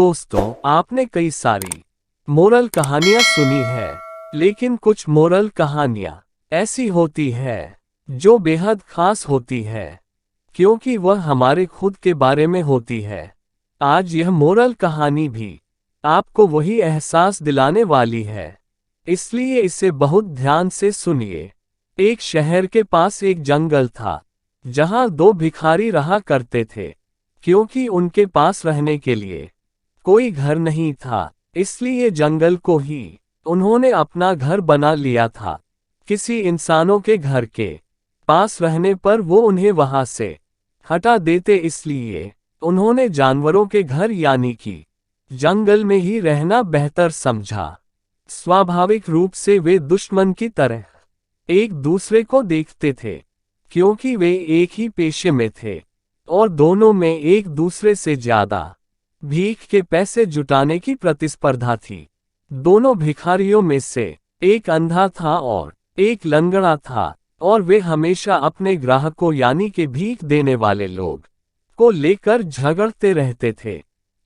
दोस्तों, आपने कई सारी मोरल कहानियां सुनी है, लेकिन कुछ मोरल कहानियां ऐसी होती है जो बेहद खास होती है, क्योंकि वह हमारे खुद के बारे में होती है। आज यह मोरल कहानी भी आपको वही एहसास दिलाने वाली है, इसलिए इसे बहुत ध्यान से सुनिए। एक शहर के पास एक जंगल था, जहां दो भिखारी रहा करते थे। क्योंकि उनके पास रहने के लिए कोई घर नहीं था, इसलिए जंगल को ही उन्होंने अपना घर बना लिया था। किसी इंसानों के घर के पास रहने पर वो उन्हें वहां से हटा देते, इसलिए उन्होंने जानवरों के घर यानी कि जंगल में ही रहना बेहतर समझा। स्वाभाविक रूप से वे दुश्मन की तरह एक दूसरे को देखते थे, क्योंकि वे एक ही पेशे में थे और दोनों में एक दूसरे से ज्यादा भीख के पैसे जुटाने की प्रतिस्पर्धा थी। दोनों भिखारियों में से एक अंधा था और एक लंगड़ा था, और वे हमेशा अपने ग्राहकों यानी कि भीख देने वाले लोग को लेकर झगड़ते रहते थे।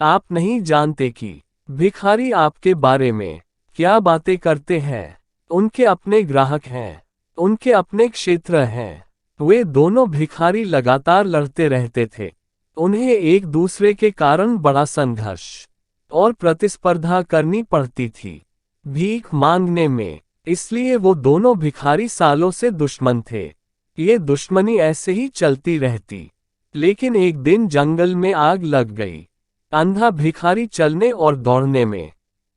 आप नहीं जानते कि भिखारी आपके बारे में क्या बातें करते हैं। उनके अपने ग्राहक हैं, उनके अपने क्षेत्र हैं। वे दोनों भिखारी लगातार लड़ते रहते थे। उन्हें एक दूसरे के कारण बड़ा संघर्ष और प्रतिस्पर्धा करनी पड़ती थी भीख मांगने में, इसलिए वो दोनों भिखारी सालों से दुश्मन थे। ये दुश्मनी ऐसे ही चलती रहती, लेकिन एक दिन जंगल में आग लग गई। अंधा भिखारी चलने और दौड़ने में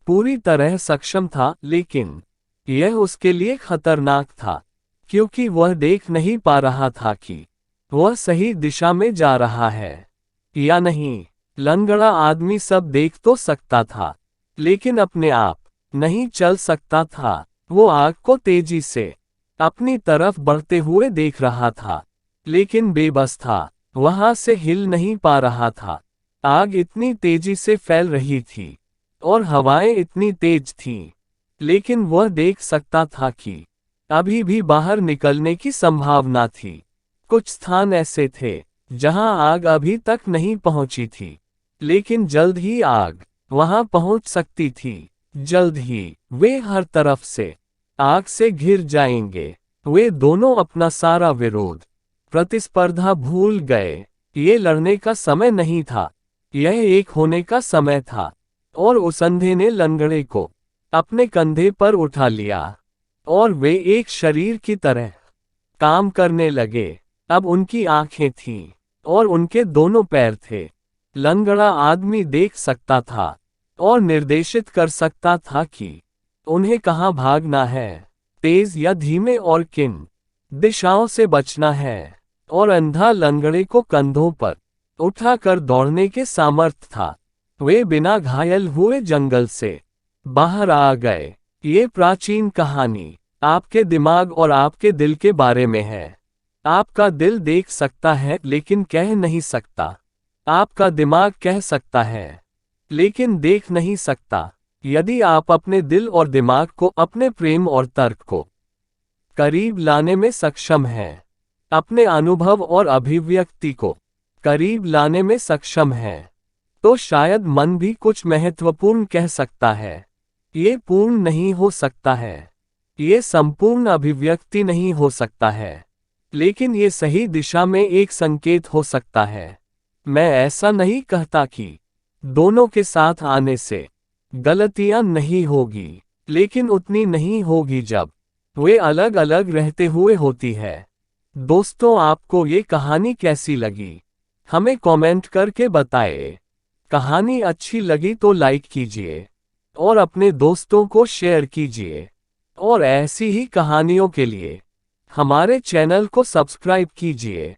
पूरी तरह सक्षम था, लेकिन यह उसके लिए खतरनाक था, क्योंकि वह देख नहीं पा रहा था कि वह सही दिशा में जा रहा है या नहीं। लंगड़ा आदमी सब देख तो सकता था, लेकिन अपने आप नहीं चल सकता था। वो आग को तेजी से अपनी तरफ बढ़ते हुए देख रहा था, लेकिन बेबस था, वहां से हिल नहीं पा रहा था। आग इतनी तेजी से फैल रही थी और हवाएं इतनी तेज थीं, लेकिन वह देख सकता था कि अभी भी बाहर निकलने की संभावना थी। कुछ स्थान ऐसे थे जहां आग अभी तक नहीं पहुंची थी, लेकिन जल्द ही आग वहां पहुंच सकती थी। जल्द ही वे हर तरफ से आग से घिर जाएंगे। वे दोनों अपना सारा विरोध, प्रतिस्पर्धा भूल गए। ये लड़ने का समय नहीं था, यह एक होने का समय था। और उस अंधे ने लंगड़े को अपने कंधे पर उठा लिया और वे एक शरीर की तरह काम करने लगे। अब उनकी आंखें थीं और उनके दोनों पैर थे। लंगड़ा आदमी देख सकता था और निर्देशित कर सकता था कि उन्हें कहाँ भागना है, तेज या धीमे, और किन दिशाओं से बचना है। और अंधा लंगड़े को कंधों पर उठाकर दौड़ने के सामर्थ्य था। वे बिना घायल हुए जंगल से बाहर आ गए। ये प्राचीन कहानी आपके दिमाग और आपके दिल के बारे में है। आपका दिल देख सकता है लेकिन कह नहीं सकता। आपका दिमाग कह सकता है लेकिन देख नहीं सकता। यदि आप अपने दिल और दिमाग को, अपने प्रेम और तर्क को करीब लाने में सक्षम हैं, अपने अनुभव और अभिव्यक्ति को करीब लाने में सक्षम हैं, तो शायद मन भी कुछ महत्वपूर्ण कह सकता है। ये पूर्ण नहीं हो सकता है, ये संपूर्ण अभिव्यक्ति नहीं हो सकता है, लेकिन ये सही दिशा में एक संकेत हो सकता है। मैं ऐसा नहीं कहता कि दोनों के साथ आने से गलतियां नहीं होगी, लेकिन उतनी नहीं होगी जब वे अलग अलग रहते हुए होती है। दोस्तों, आपको ये कहानी कैसी लगी, हमें कमेंट करके बताएं। कहानी अच्छी लगी तो लाइक कीजिए और अपने दोस्तों को शेयर कीजिए, और ऐसी ही कहानियों के लिए हमारे चैनल को सब्सक्राइब कीजिए।